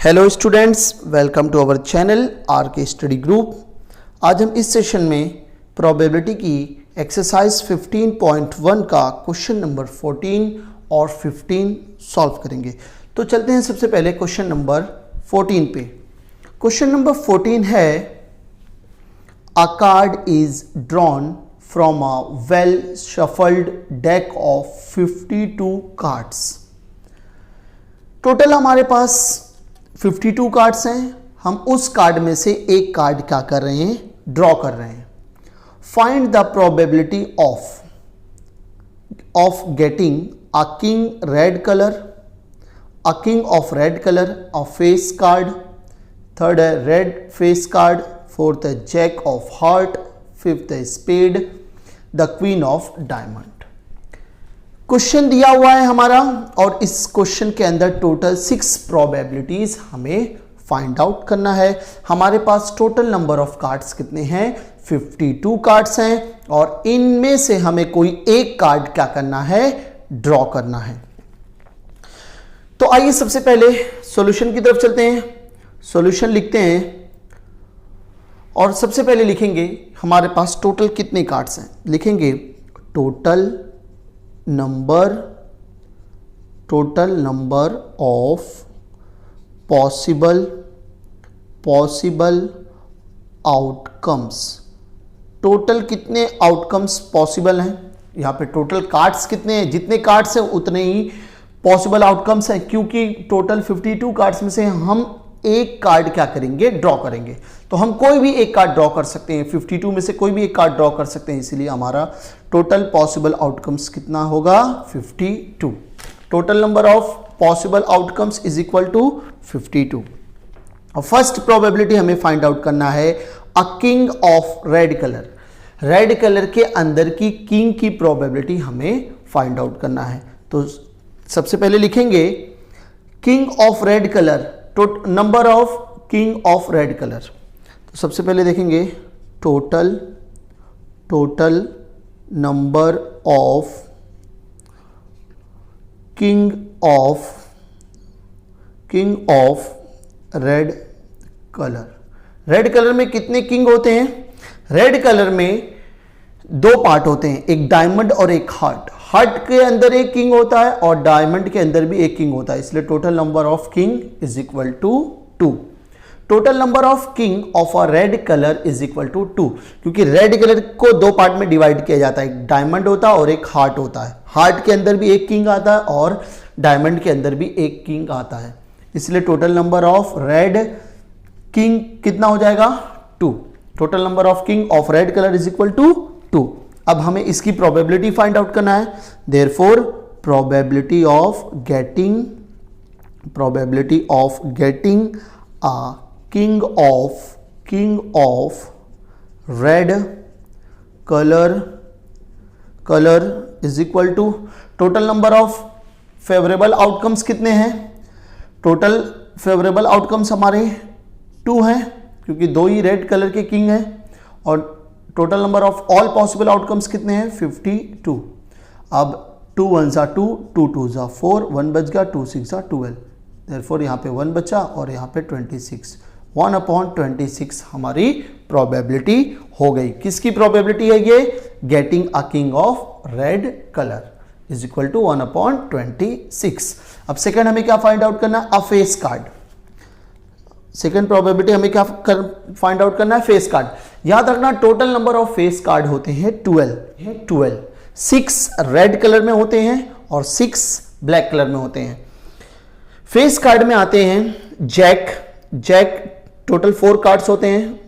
Hello students, welcome to our channel R K study group. आज हम इस session में प्रोबेबिलिटी की एक्सरसाइज 15.1 का क्वेश्चन नंबर 14 और 15 सॉल्व करेंगे। तो चलते हैं सबसे पहले क्वेश्चन नंबर 14 पे। क्वेश्चन नंबर 14 है, अ card is drawn from a well shuffled deck of 52 cards. Total हमारे पास 52 कार्ड्स हैं। हम उस कार्ड में से एक कार्ड क्या कर रहे हैं, ड्रॉ कर रहे हैं। Find the probability of getting a king red colour, a king of red colour, a face card, third है रेड फेस कार्ड, फोर्थ है जैक ऑफ हार्ट, फिफ्थ है spade, the queen of diamond. Question दिया हुआ है हमारा और इस question के अंदर टोटल 6 प्रोबेबिलिटीज हमें फाइंड आउट करना है। हमारे पास टोटल नंबर ऑफ कार्ड्स कितने हैं, 52 कार्ड्स हैं और इनमें से हमें कोई एक कार्ड क्या करना है, ड्रॉ करना है। तो आइए सबसे पहले सॉल्यूशन की तरफ चलते हैं। सॉल्यूशन लिखते हैं और सबसे पहले लिखेंगे हमारे पास टोटल कितने कार्ड्स हैं। लिखेंगे total number of possible outcomes. Total कितने आउटकम्स पॉसिबल हैं, यहां पे टोटल कार्ड्स कितने हैं, जितने कार्ड्स हैं उतने ही पॉसिबल आउटकम्स हैं, क्योंकि टोटल 52 कार्ड्स में से हम एक कार्ड क्या करेंगे, ड्रॉ करेंगे। तो हम कोई भी एक कार्ड ड्रॉ कर सकते हैं, 52 में से कोई भी एक कार्ड ड्रॉ कर सकते हैं, इसीलिए हमारा टोटल पॉसिबल आउटकम्स कितना होगा, 52। Total number of possible outcomes is equal to 52। और फर्स्ट प्रोबेबिलिटी हमें फाइंड आउट करना है, a king of red colour. Red colour के अंदर की किंग की प्रोबेबिलिटी हमें फाइंड आउट करना है। तो सबसे पहले लिखेंगे king of red colour, number of king of red colour. तो सबसे पहले देखेंगे total number of king of red colour. Red colour में कितने किंग होते हैं, रेड कलर में दो पार्ट होते हैं, एक डायमंड और एक हार्ट। हार्ट के अंदर एक किंग होता है और डायमंड के अंदर भी एक किंग होता है, इसलिए total number of king is equal to 2। Total number of king of a red colour is equal to 2, क्योंकि रेड कलर को दो पार्ट में डिवाइड किया जाता है, एक डायमंड होता है और एक हार्ट होता है। हार्ट के अंदर भी एक किंग आता है और डायमंड के अंदर भी एक किंग आता है, इसलिए total number of red king कितना हो जाएगा, 2। Total number of king of red colour is equal to 2। अब हमें इसकी प्रोबेबिलिटी फाइंड आउट करना है। Therefore probability of getting a king of red colour is equal to total number of favourable outcomes कितने हैं। टोटल फेवरेबल आउटकम्स हमारे 2 हैं, क्योंकि 2 ही रेड कलर के किंग हैं। और total number of all possible outcomes कितने हैं, 52। अब 2 1 2, 2 2 4, 1 बच गया, 2 6 12। देयरफॉर यहाँ पे 1 बचा और यहाँ पे 26, 1/26 हमारी प्रोबेबिलिटी हो गई। किसकी प्रोबेबिलिटी है ये, getting a king of red colour is equal to 1/26। अब सेकंड हमें क्या फाइंड आउट करना है, a face card. Second probability हमें क्या फाइंड आउट करना है, फेस कार्ड। याद रखना total number of face card होते हैं 12। 6 रेड कलर में होते हैं और 6 ब्लैक कलर में होते हैं। फेस कार्ड में आते हैं जैक टोटल 4 कार्ड्स होते हैं।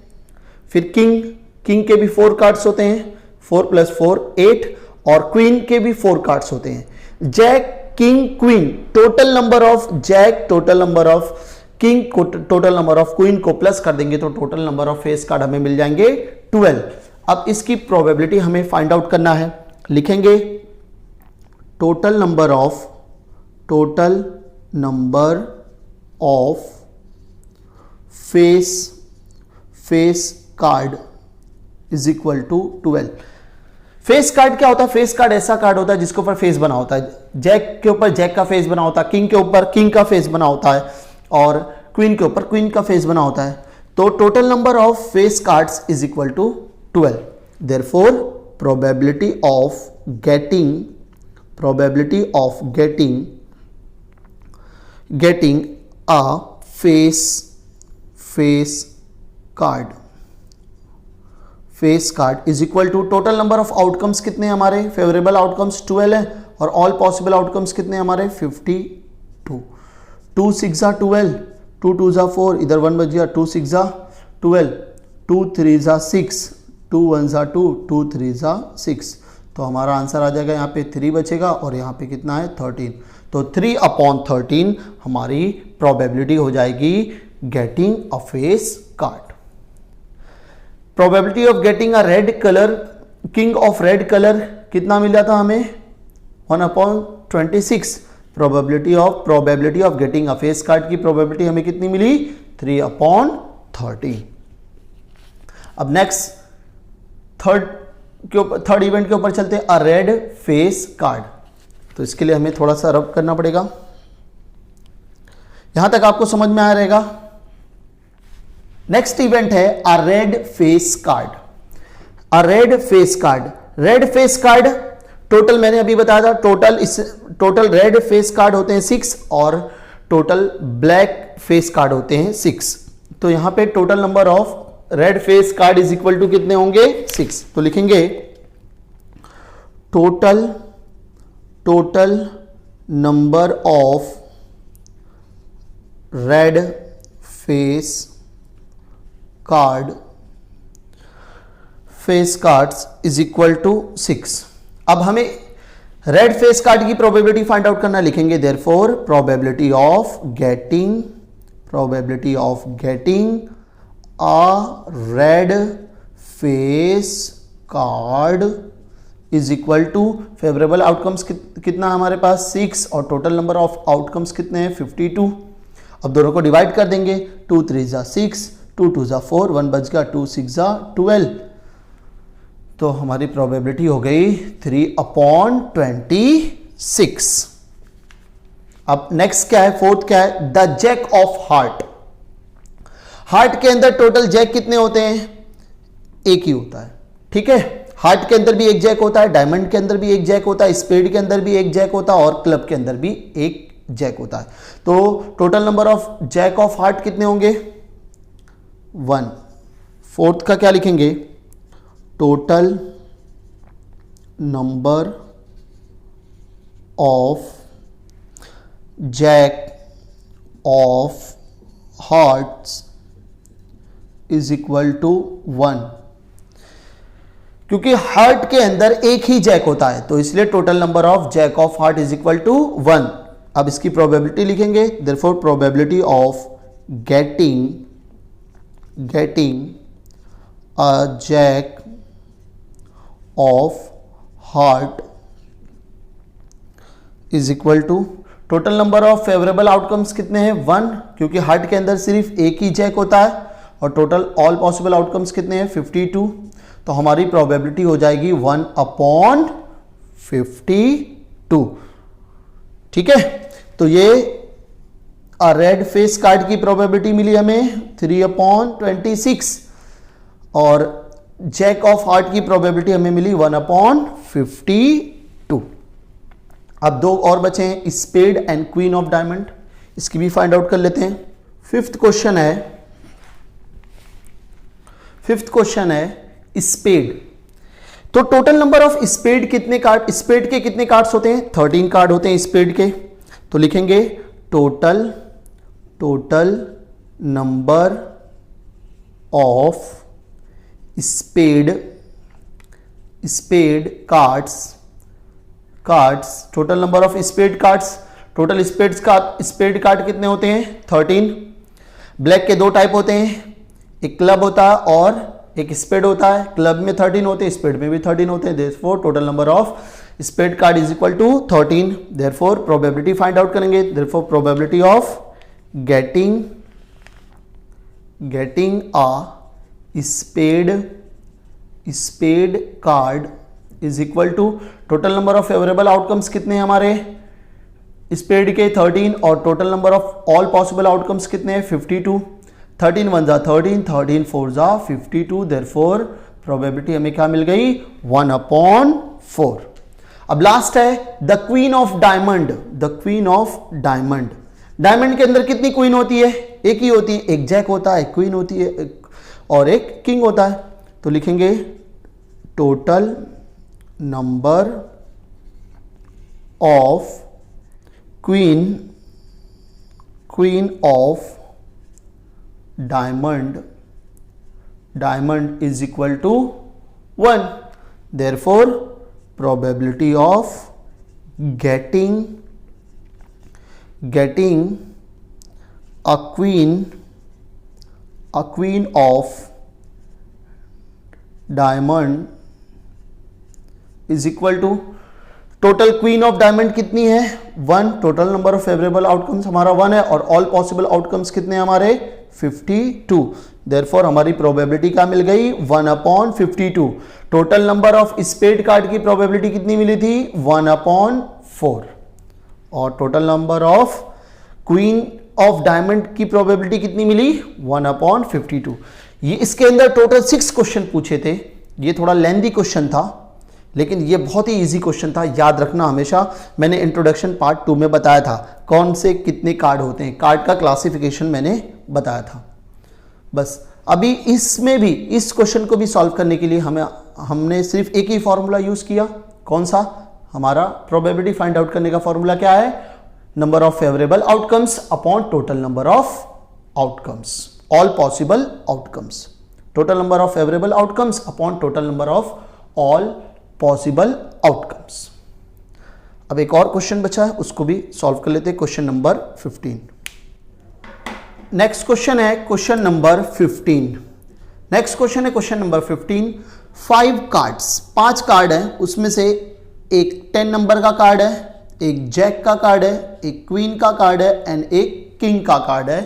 फिर किंग के भी 4 कार्ड्स होते हैं, 4 + 4 8, और क्वीन के भी 4 कार्ड्स होते हैं। Jack, king, queen, total number of jack, total number of king को टोटल नंबर ऑफ क्वीन को प्लस कर देंगे तो total number of face card हमें मिल जाएंगे 12। अब इसकी प्रोबेबिलिटी हमें फाइंड आउट करना है। लिखेंगे total number of face card is equal to 12। Face card क्या होता है, फेस कार्ड ऐसा कार्ड होता है जिसके ऊपर फेस बना होता है। जैक के ऊपर जैक का फेस बना होता है, किंग के ऊपर किंग का फेस बना होता है, और क्वीन के ऊपर, क्वीन का फेस बना होता है, तो total number of face cards is equal to 12. Therefore probability of getting a face card is equal to total number of outcomes कितने हमारे, फेवरेबल आउटकम्स 12 है और ऑल पॉसिबल आउटकम्स कितने हमारे 52. 2 6 12, 2 2 4, इधर 1 बच गया, 2 6 12, 2 3 6, 2 1 2, 2 3 6. तो हमारा आंसर आ जाएगा, यहाँ पे 3 बचेगा और यहाँ पे कितना है 13. तो 3/13 हमारी प्रोबेबिलिटी हो जाएगी getting a face card. Probability of getting a red colour, king of red colour कितना मिला था हमें 1/26. Probability of getting a face card की प्रोबेबिलिटी हमें कितनी मिली 3/30. अब नेक्स्ट थर्ड इवेंट के ऊपर चलते हैं, अ रेड फेस कार्ड. तो इसके लिए हमें थोड़ा सा रब करना पड़ेगा. यहां तक आपको समझ में आ रहेगा. नेक्स्ट इवेंट है a red face card. Red face card total मैंने अभी बताया था, टोटल रेड फेस कार्ड होते हैं 6 और टोटल ब्लैक फेस कार्ड होते हैं 6. तो यहां पे total number of red face card is equal to कितने होंगे 6. तो लिखेंगे total number of red face cards is equal to 6. अब हमें रेड फेस कार्ड की प्रोबेबिलिटी फाइंड आउट करना, लिखेंगे therefore probability of getting a red face card is equal to favourable outcomes कितना हमारे पास 6 और टोटल नंबर ऑफ आउटकम्स कितने हैं 52. अब दोनों को डिवाइड कर देंगे, 2 3 6, 2 2 4, 1 बच गया, 2 6 12. तो हमारी प्रोबेबिलिटी हो गई 3/26. अब नेक्स्ट क्या है, फोर्थ क्या है, the jack of heart. Heart के अंदर टोटल जैक कितने होते हैं, एक ही होता है. ठीक है, हार्ट के अंदर भी एक जैक होता है, डायमंड के अंदर भी एक जैक होता है, स्पेड के अंदर भी एक जैक होता है और क्लब के अंदर भी एक जैक होता है. तो total number of jack of heart कितने होंगे 1. फोर्थ का क्या लिखेंगे, total number of jack of hearts is equal to 1. क्योंकि हार्ट के अंदर एक ही जैक होता है तो इसलिए total number of jack of heart is equal to 1. अब इसकी प्रोबेबिलिटी लिखेंगे, therefore probability of getting a jack of heart is equal to total number of favourable outcomes कितने हैं 1, क्योंकि हार्ट के अंदर सिर्फ एक ही जैक होता है और टोटल ऑल पॉसिबल आउटकम्स कितने हैं 52. तो हमारी प्रोबेबिलिटी हो जाएगी 1/52. ठीक है, तो ये रेड फेस कार्ड की प्रोबेबिलिटी मिली हमें 3/26 और जैक ऑफ हार्ट की प्रोबेबिलिटी हमें मिली 1/52. अब दो और बचे हैं, spade and queen of diamond. इसकी भी फाइंड आउट कर लेते हैं. फिफ्थ क्वेश्चन है स्पेड. तो टोटल नंबर ऑफ स्पेड कितने कार्ड, स्पेड के कितने कार्ड्स होते हैं 13 कार्ड होते हैं स्पेड के. तो लिखेंगे total number of spade cards, total number of spade cards, total spade card कितने होते हैं 13. ब्लैक के दो टाइप होते हैं, एक क्लब होता है और एक स्पेड होता है. क्लब में 13 होते हैं, स्पेड में भी 13 होते हैं. Therefore total number of spade card is equal to 13. Therefore probability find out करेंगे, therefore probability of getting a spade card is equal to total number of favourable outcomes कितने हैं हमारे स्पेड के 13 और total number of all possible outcomes कितने हैं 52। 13 1 जा 13, 13 4 जा 52, देयरफॉर प्रोबेबिलिटी हमें क्या मिल गई 1/4। अब लास्ट है the queen of diamond. The queen of diamond, diamond के अंदर कितनी क्वीन होती है, एक ही होती है, एक जैक होता है, एक क्वीन होती है और एक किंग होता है। तो लिखेंगे total number of queen of diamond is equal to 1। Therefore probability of getting a queen of diamond is equal to total queen of diamond कितनी है 1। Total number of favourable outcomes हमारा 1 है और ऑल पॉसिबल आउटकम्स कितने हमारे 52। Therefore हमारी probability क्या मिल गई 1/52। Total number of spade card की प्रोबेबिलिटी कितनी मिली थी 1/4 और total number of queen of diamond की प्रोबेबिलिटी कितनी मिली 1/52। ये इसके अंदर टोटल 6 क्वेश्चन पूछे थे। ये थोड़ा लेंथी क्वेश्चन था लेकिन ये बहुत ही इजी क्वेश्चन था, याद रखना हमेशा। मैंने इंट्रोडक्शन पार्ट 2 में बताया था कौन से कितने कार्ड होते हैं, कार्ड का क्लासिफिकेशन मैंने बताया था। बस अभी इसमें भी इस क्वेश्चन को भी सॉल्व करने के लिए हमने सिर्फ एक ही फॉर्मूला यूज किया। कौन सा, हमारा प्रोबेबिलिटी फाइंड आउट करने का फॉर्मूला क्या है, number of favourable outcomes upon total number of outcomes, all possible outcomes. Total number of favourable outcomes upon total number of all possible outcomes. अब एक और क्वेश्चन बचा है, उसको भी सॉल्व कर लेते हैं, क्वेश्चन नंबर 15। नेक्स्ट क्वेश्चन है क्वेश्चन नंबर 15। नेक्स्ट क्वेश्चन है क्वेश्चन नंबर 15। 5 कार्ड्स, 5 कार्ड हैं, उसमें से एक 10 नंबर का कार्ड है, एक जैक का कार्ड है, एक क्वीन का कार्ड है एंड एक किंग का कार्ड है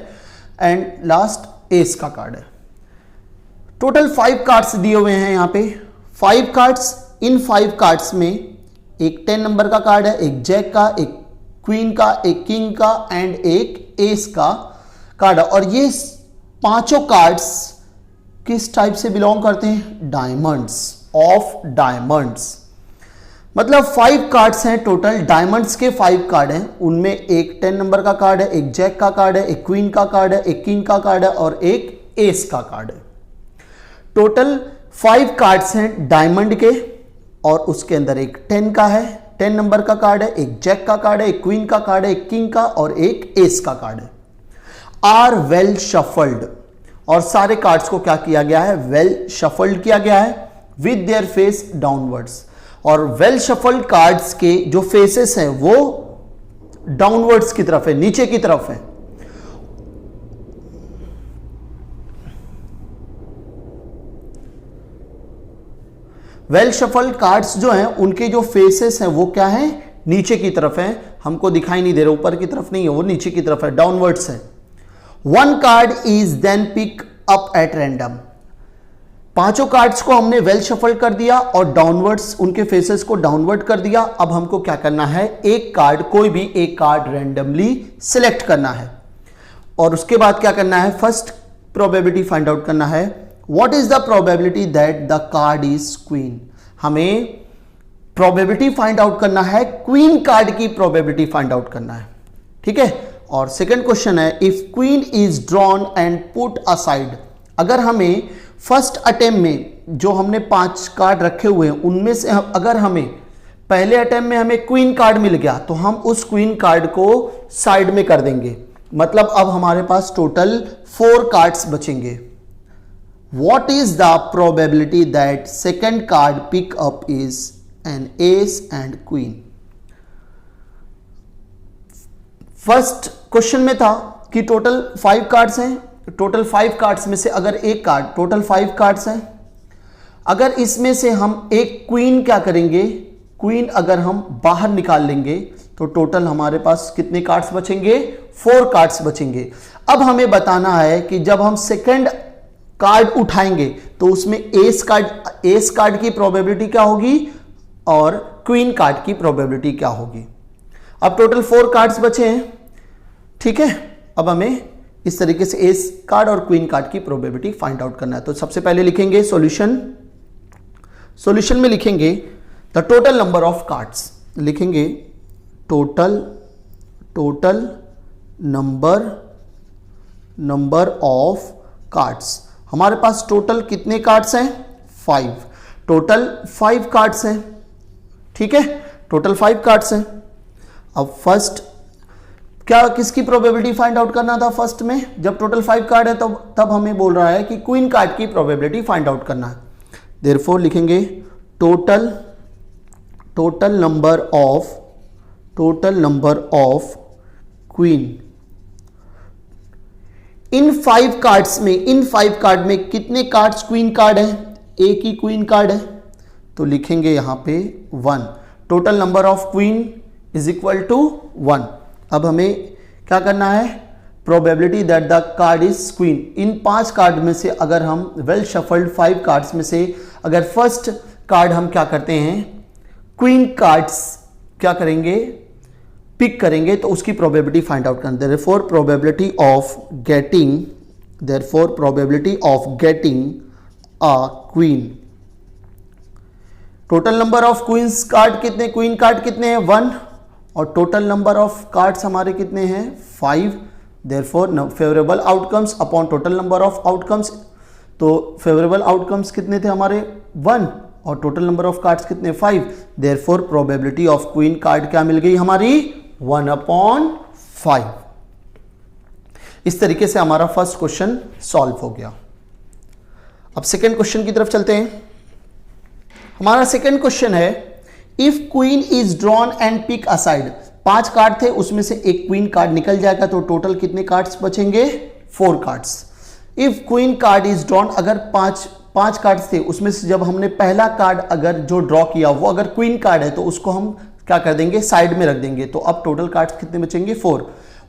एंड लास्ट एस का कार्ड है। टोटल 5 कार्ड्स दिए हुए हैं यहाँ पे। 5 कार्ड्स, इन 5 कार्ड्स में एक 10 नंबर का कार्ड है, एक जैक का, एक क्वीन का, एक किंग का एंड एक एस का कार्ड है। और ये पांचों कार्ड्स किस टाइप से बिलोंग करते हैं, डायमंड्स, ऑफ डायमंड्स। मतलब 5 कार्ड्स हैं टोटल, डायमंड्स के 5 कार्ड हैं, उनमें एक 10 नंबर का कार्ड है, एक जैक का कार्ड है, एक क्वीन का कार्ड है, एक किंग का कार्ड है और एक एस का कार्ड है। टोटल 5 कार्ड्स हैं डायमंड के और उसके अंदर एक 10 का है, 10 नंबर का कार्ड है, एक जैक का कार्ड है, एक क्वीन का कार्ड है, एक किंग का और एक एस का कार्ड है। आर वेल शफल्ड, और सारे कार्ड्स को क्या किया गया है, वेल शफल्ड किया गया है विद देयर फेस डाउनवर्ड्स। और वेल शफल्ड कार्ड्स के जो फेसेस हैं वो डाउनवर्ड्स की तरफ है, नीचे की तरफ है। वेल शफल्ड कार्ड्स जो हैं उनके जो फेसेस हैं वो क्या है, नीचे की तरफ है, हमको दिखाई नहीं दे रहा, ऊपर की तरफ नहीं है, वो नीचे की तरफ है, डाउनवर्ड्स है। 1 card is then pick up at random. पांचों कार्ड्स को हमने वेल शफल कर दिया और डाउनवर्ड्स, उनके फेसेस को डाउनवर्ड कर दिया। अब हमको क्या करना है, एक कार्ड, कोई भी एक कार्ड रैंडमली सिलेक्ट करना है और उसके बाद क्या करना है, फर्स्ट प्रोबेबिलिटी फाइंड आउट करना है। What is the probability that the card is queen. हमें प्रोबेबिलिटी फाइंड आउट करना है, क्वीन कार्ड की प्रोबेबिलिटी फाइंड आउट करना है, ठीक है। और सेकंड क्वेश्चन है, if queen is drawn and put aside. अगर हमें फर्स्ट अटेम्प्ट में जो हमने 5 कार्ड रखे हुए हैं उनमें से अगर हमें पहले अटेम्प्ट में हमें क्वीन कार्ड मिल गया तो हम उस क्वीन कार्ड को साइड में कर देंगे, मतलब अब हमारे पास टोटल 4 कार्ड्स बचेंगे। What is the probability that second card pick up is an ace and queen. First question में था कि टोटल 5 कार्ड्स हैं, टोटल 5 कार्ड्स में से अगर एक कार्ड, टोटल 5 कार्ड्स हैं, अगर इसमें से हम एक क्वीन क्या करेंगे, क्वीन अगर हम बाहर निकाल लेंगे तो टोटल हमारे पास कितने कार्ड्स बचेंगे, 4 कार्ड्स बचेंगे। अब हमें बताना है कि जब हम सेकंड कार्ड उठाएंगे तो उसमें एस कार्ड की प्रोबेबिलिटी क्या होगी और क्वीन कार्ड की प्रोबेबिलिटी क्या होगी। अब टोटल 4 कार्ड्स बचे हैं, ठीक है। अब हमें इस तरीके से एस कार्ड और क्वीन कार्ड की प्रोबेबिलिटी फाइंड आउट करना है। तो सबसे पहले लिखेंगे सॉल्यूशन में लिखेंगे the total number of cards, लिखेंगे टोटल नंबर ऑफ कार्ड्स। हमारे पास टोटल कितने कार्ड्स हैं? 5, टोटल 5 कार्ड्स हैं, ठीक है, टोटल 5 कार्ड्स हैं। अब फर्स्ट क्या किसकी प्रोबेबिलिटी फाइंड आउट करना था? फर्स्ट में जब टोटल 5 कार्ड है तब हमें बोल रहा है कि क्वीन कार्ड की प्रोबेबिलिटी फाइंड आउट करना है। देयरफॉर लिखेंगे टोटल नंबर ऑफ क्वीन। इन 5 कार्ड में कितने कार्ड्स क्वीन कार्ड है? एक ही क्वीन कार्ड है, तो लिखेंगे यहां पे 1। Total number of queen is equal to 1। अब हमें क्या करना है? Probability that the card is queen. इन 5 कार्ड में से अगर हम वेल शफल्ड 5 कार्ड्स में से अगर फर्स्ट कार्ड हम क्या करते हैं, क्वीन कार्ड्स क्या करेंगे, पिक करेंगे, तो उसकी प्रोबेबिलिटी फाइंड आउट करना। Therefore probability of getting a queen. Total number of queens card कितने, क्वीन कार्ड कितने हैं? 1, और टोटल नंबर ऑफ कार्ड्स हमारे कितने हैं? 5। Therefore favourable outcomes upon total number of outcomes, तो फेवरेबल आउटकम्स कितने थे हमारे? 1, और टोटल नंबर ऑफ कार्ड्स कितने? 5। Therefore probability of queen card क्या मिल गई हमारी? 1/5। इस तरीके से हमारा फर्स्ट क्वेश्चन सॉल्व हो गया। अब सेकेंड क्वेश्चन की तरफ चलते हैं। हमारा सेकेंड क्वेश्चन है if queen is drawn and pick aside. 5 card थे, उसमें से एक क्वीन कार्ड निकल जाएगा, तो टोटल कितने कार्ड्स बचेंगे? 4 cards. If queen card is drawn, अगर 5 कार्ड्स थे, उसमें से जब हमने पहला कार्ड अगर जो ड्रॉ किया वो अगर क्वीन कार्ड है तो उसको हम क्या कर देंगे? साइड में रख देंगे। तो अब टोटल कार्ड्स कितने बचेंगे? 4।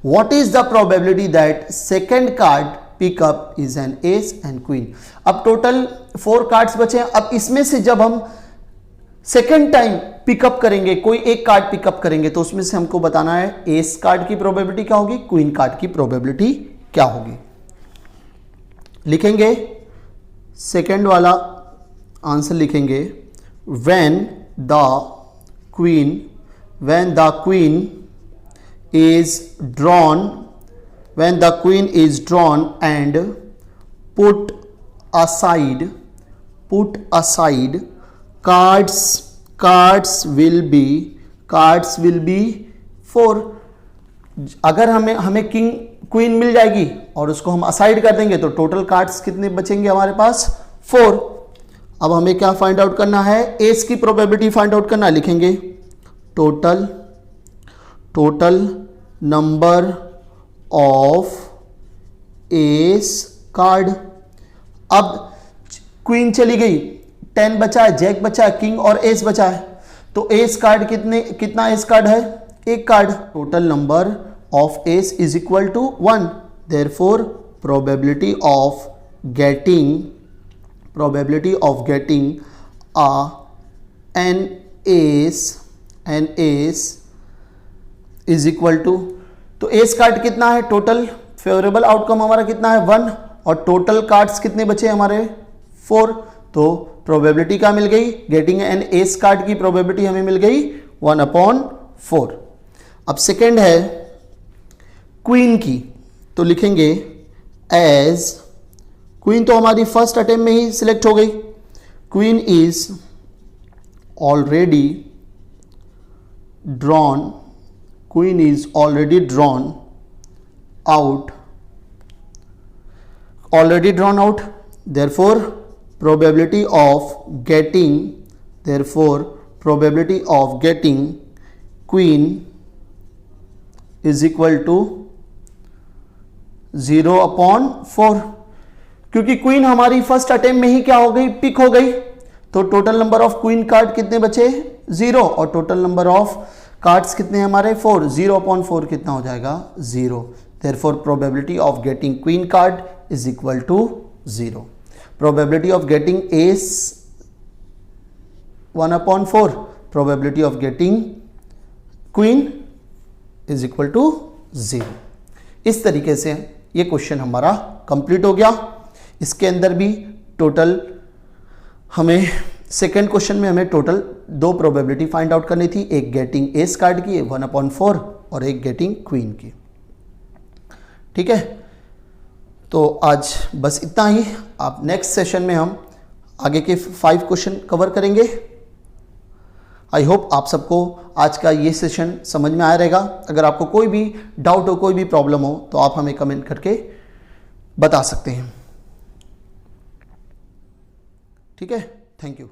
What is the probability that second card pick up is an ace and queen. अब टोटल 4 कार्ड्स बचे हैं। अब इसमें से जब हम सेकेंड टाइम पिकअप करेंगे, कोई एक कार्ड पिकअप करेंगे, तो उसमें से हमको बताना है एस कार्ड की प्रोबेबिलिटी क्या होगी, क्वीन कार्ड की प्रोबेबिलिटी क्या होगी। लिखेंगे सेकेंड वाला आंसर, लिखेंगे when the queen is drawn and put aside cards will be 4। अगर हमें किंग क्वीन मिल जाएगी और उसको हम असाइड कर देंगे तो टोटल कार्ड्स कितने बचेंगे हमारे पास? 4। अब हमें क्या फाइंड आउट करना है? एस की प्रोबेबिलिटी फाइंड आउट करना है। लिखेंगे total number of S card. अब क्वीन चली गई, 10 बचा है, जैक बचा है, किंग और एस बचा है, तो एस कार्ड कितना एस कार्ड है? एक कार्ड। Total number of ace is equal to 1। Therefore probability of getting an ace is equal to, तो एस कार्ड कितना है? टोटल फेवरेबल आउटकम हमारा कितना है? 1, और टोटल कार्ड्स कितने बचे हमारे? 4। तो प्रोबेबिलिटी क्या मिल गई? गेटिंग एन एस कार्ड की प्रोबेबिलिटी हमें मिल गई 1/4। अब सेकेंड है क्वीन की, तो लिखेंगे एज क्वीन तो हमारी फर्स्ट अटेम्प्ट में ही सिलेक्ट हो गई। Queen is already drawn out, therefore probability of getting queen is equal to 0/4। क्योंकि क्वीन हमारी फर्स्ट अटेम्प्ट में ही क्या हो गई? पिक हो गई, तो total number of queen card कितने बचे? 0, और टोटल नंबर ऑफ कार्ड्स कितने हमारे? 4। 0/4 कितना हो जाएगा? 0। therefore probability of getting queen card is equal to 0। probability of getting ace 1/4, probability of getting queen is equal to 0। इस तरीके से ये क्वेश्चन हमारा कंप्लीट हो गया। इसके अंदर भी टोटल हमें सेकेंड क्वेश्चन में हमें टोटल 2 प्रोबेबिलिटी फाइंड आउट करनी थी, एक गेटिंग एस कार्ड की 1/4 और एक गेटिंग क्वीन की। ठीक है, तो आज बस इतना ही। आप नेक्स्ट सेशन में हम आगे के 5 क्वेश्चन कवर करेंगे। आई होप आप सबको आज का ये सेशन समझ में आया रहेगा। अगर आपको कोई भी डाउट हो, कोई भी प्रॉब्लम हो, तो आप हमें कमेंट करके बता सकते हैं। ठीक है, थैंक यू।